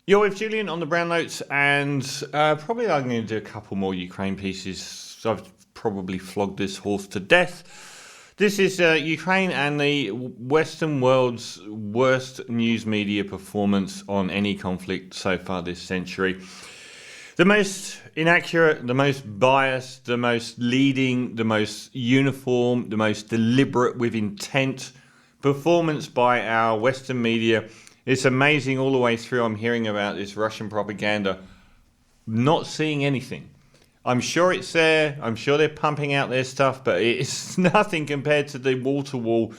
You're with Julian on the Brown Notes, and probably I'm going to do a couple more Ukraine pieces. I've probably flogged this horse to death. This is Ukraine and the Western world's worst news media performance on any conflict so far this century. The most inaccurate, the most biased, the most leading, the most uniform, the most deliberate with intent performance by our Western media. It's amazing all the way through. I'm hearing about this Russian propaganda, not seeing anything. I'm sure it's there. I'm sure they're pumping out their stuff, but it's nothing compared to the wall-to-wall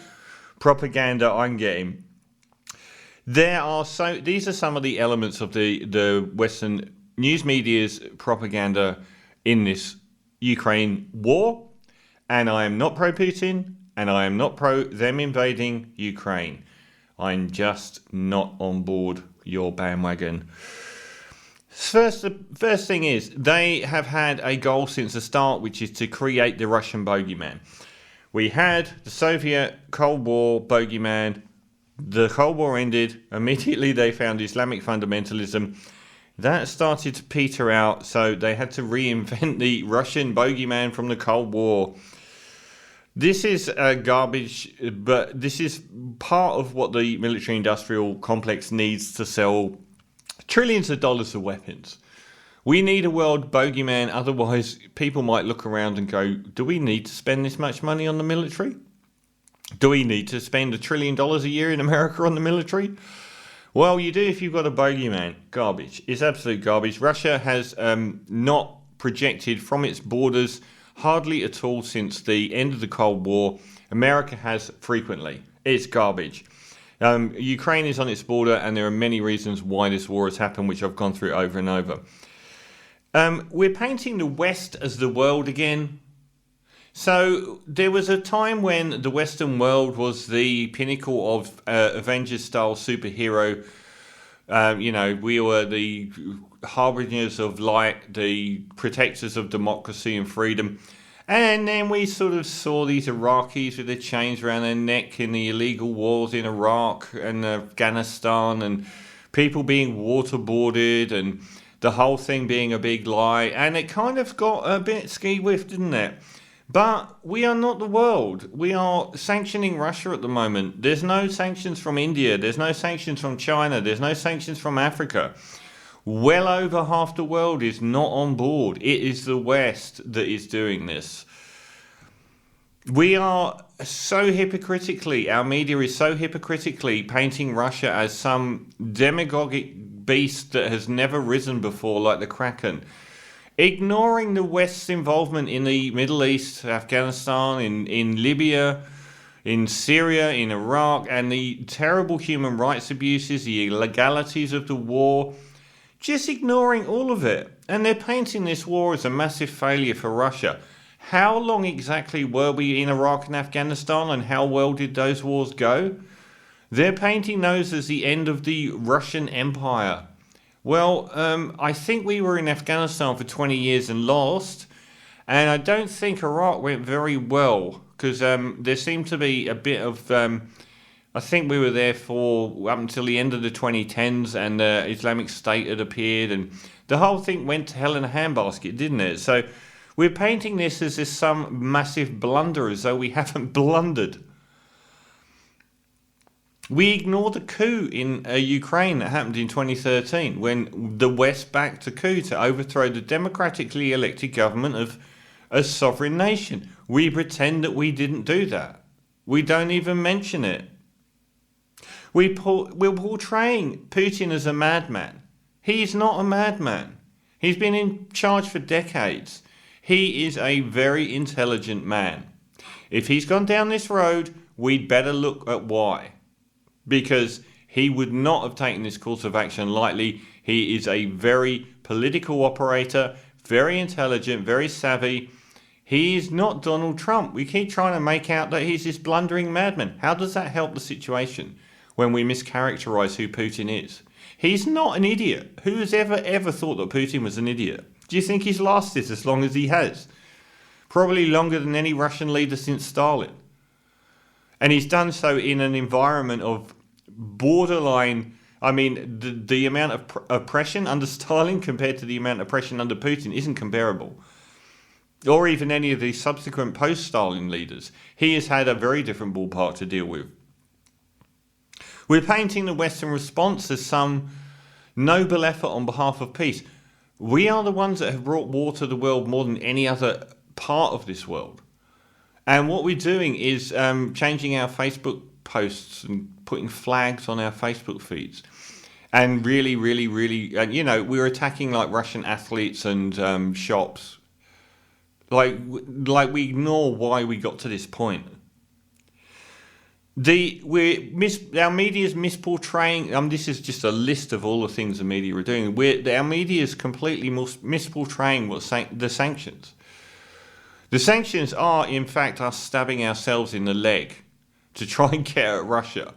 propaganda I'm getting. These are some of the elements of the Western news media's propaganda in this Ukraine war, and I am not pro-Putin, and I am not pro them invading Ukraine. I'm just not on board your bandwagon. The first thing is, they have had a goal since the start, which is to create the Russian bogeyman. We had the Soviet Cold War bogeyman. The Cold War ended. Immediately they found Islamic fundamentalism. That started to peter out, so they had to reinvent the Russian bogeyman from the Cold War. This is garbage, but this is part of what the military-industrial complex needs to sell trillions of dollars of weapons. We need a world bogeyman, otherwise people might look around and go, do we need to spend this much money on the military? Do we need to spend $1 trillion a year in America on the military? Well, you do if you've got a bogeyman. Garbage. It's absolute garbage. Russia has not projected from its borders hardly at all since the end of the Cold War. America has frequently. It's garbage. Ukraine is on its border, and there are many reasons why this war has happened, which I've gone through over and over. We're painting the West as the world again. So there was a time when the Western world was the pinnacle of Avengers-style superhero. We were the harbingers of light, the protectors of democracy and freedom. And then we sort of saw these Iraqis with their chains around their neck in the illegal wars in Iraq and Afghanistan, and people being waterboarded, and the whole thing being a big lie. And it kind of got a bit ski-whiffed, didn't it? But we are not the world. We are sanctioning Russia at the moment. There's no sanctions from India. There's no sanctions from China. There's no sanctions from Africa. Well over half the world is not on board. It is the West that is doing this. We are so hypocritically, our media is so hypocritically painting Russia as some demagogic beast that has never risen before, like the Kraken. Ignoring the West's involvement in the Middle East, Afghanistan, in Libya, in Syria, in Iraq, and the terrible human rights abuses, the illegalities of the war. Just ignoring all of it. And they're painting this war as a massive failure for Russia. How long exactly were we in Iraq and Afghanistan, and how well did those wars go? They're painting those as the end of the Russian Empire. Well, I think we were in Afghanistan for 20 years and lost, and I don't think Iraq went very well, because there seemed to be a bit of, I think we were there for up until the end of the 2010s, and Islamic State had appeared, and the whole thing went to hell in a handbasket, didn't it? So we're painting this as some massive blunder, as though we haven't blundered. We ignore the coup in Ukraine that happened in 2013 when the West backed a coup to overthrow the democratically elected government of a sovereign nation. We pretend that we didn't do that. We don't even mention it. We're portraying Putin as a madman. He's not a madman. He's been in charge for decades. He is a very intelligent man. If he's gone down this road, we'd better look at why. Because he would not have taken this course of action lightly. He is a very political operator, very intelligent, very savvy. He is not Donald Trump. We keep trying to make out that he's this blundering madman. How does that help the situation when we mischaracterize who Putin is? He's not an idiot. Who has ever thought that Putin was an idiot? Do you think he's lasted as long as he has? Probably longer than any Russian leader since Stalin. And he's done so in an environment of borderline I mean, the amount of oppression under Stalin compared to the amount of oppression under Putin isn't comparable. Or even any of the subsequent post-Stalin leaders. He has had a very different ballpark to deal with. We're painting the Western response as some noble effort on behalf of peace. We are the ones that have brought war to the world more than any other part of this world. And what we're doing is changing our Facebook posts and putting flags on our Facebook feeds. And really, we're attacking like Russian athletes and shops. Like we ignore why we got to this point. Our media is misportraying. This is just a list of all the things the media are doing. Our media is completely misportraying the sanctions. The sanctions are, in fact, us stabbing ourselves in the leg to try and get at Russia.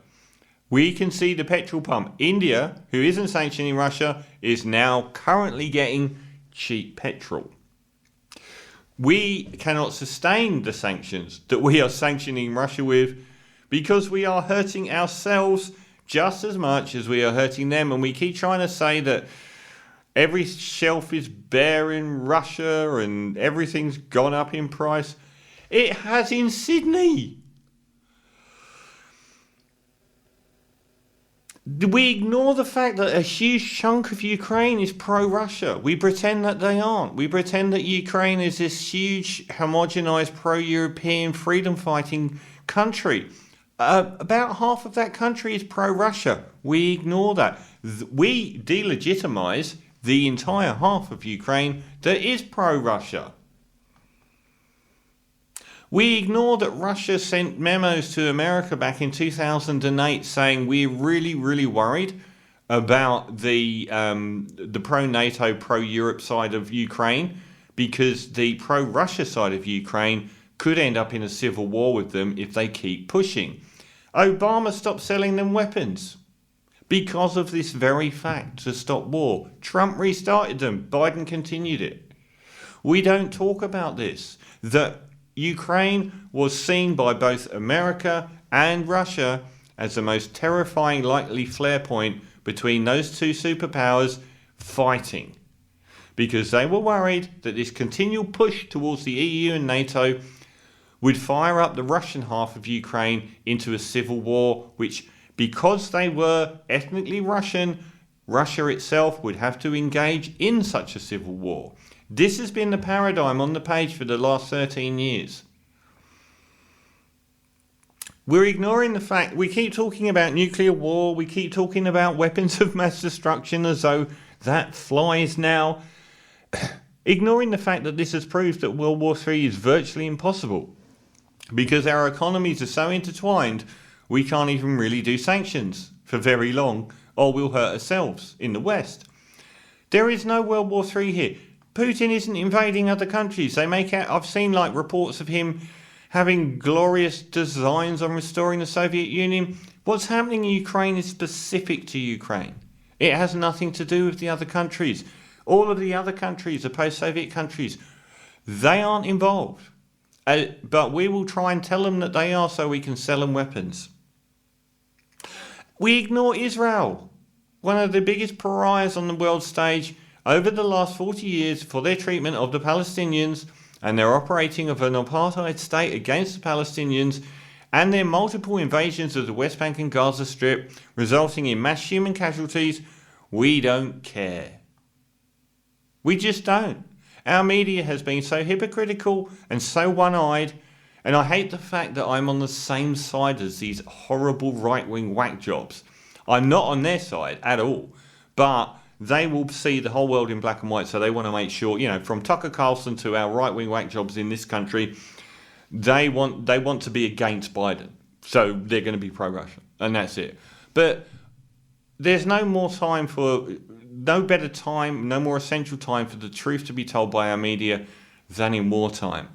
We can see the petrol pump. India, who isn't sanctioning Russia, is now currently getting cheap petrol. We cannot sustain the sanctions that we are sanctioning Russia with because we are hurting ourselves just as much as we are hurting them. And we keep trying to say that every shelf is bare in Russia and everything's gone up in price. It has in Sydney. We ignore the fact that a huge chunk of Ukraine is pro-Russia. We pretend that they aren't. We pretend that Ukraine is this huge, homogenized, pro-European, freedom-fighting country. About half of that country is pro-Russia. We ignore that. We delegitimize the entire half of Ukraine that is pro-Russia. We ignore that Russia sent memos to America back in 2008 saying we're really worried about the pro-NATO, pro-Europe side of Ukraine because the pro-Russia side of Ukraine could end up in a civil war with them if they keep pushing. Obama stopped selling them weapons because of this very fact, to stop war. Trump restarted them. Biden continued it. We don't talk about this, that Ukraine was seen by both America and Russia as the most terrifying likely flare point between those two superpowers fighting. Because they were worried that this continual push towards the EU and NATO would fire up the Russian half of Ukraine into a civil war, which, because they were ethnically Russian, Russia itself would have to engage in such a civil war. This has been the paradigm on the page for the last 13 years. We're ignoring the fact, we keep talking about nuclear war, we keep talking about weapons of mass destruction as though that flies now, ignoring the fact that this has proved that World War III is virtually impossible. Because our economies are so intertwined, we can't even really do sanctions for very long, or we'll hurt ourselves in the West. There is no World War III here. Putin isn't invading other countries. I've seen like reports of him having glorious designs on restoring the Soviet Union. What's happening in Ukraine is specific to Ukraine. It has nothing to do with the other countries. All of the other countries, the post-Soviet countries, they aren't involved. But we will try and tell them that they are so we can sell them weapons. We ignore Israel, one of the biggest pariahs on the world stage over the last 40 years for their treatment of the Palestinians and their operating of an apartheid state against the Palestinians and their multiple invasions of the West Bank and Gaza Strip, resulting in mass human casualties. We don't care. We just don't. Our media has been so hypocritical and so one-eyed, and I hate the fact that I'm on the same side as these horrible right-wing whack jobs. I'm not on their side at all, but they will see the whole world in black and white, so they want to make sure, from Tucker Carlson to our right-wing whack jobs in this country, they want to be against Biden. So they're going to be pro-Russian, and that's it. But there's no better time, no more essential time for the truth to be told by our media than in wartime.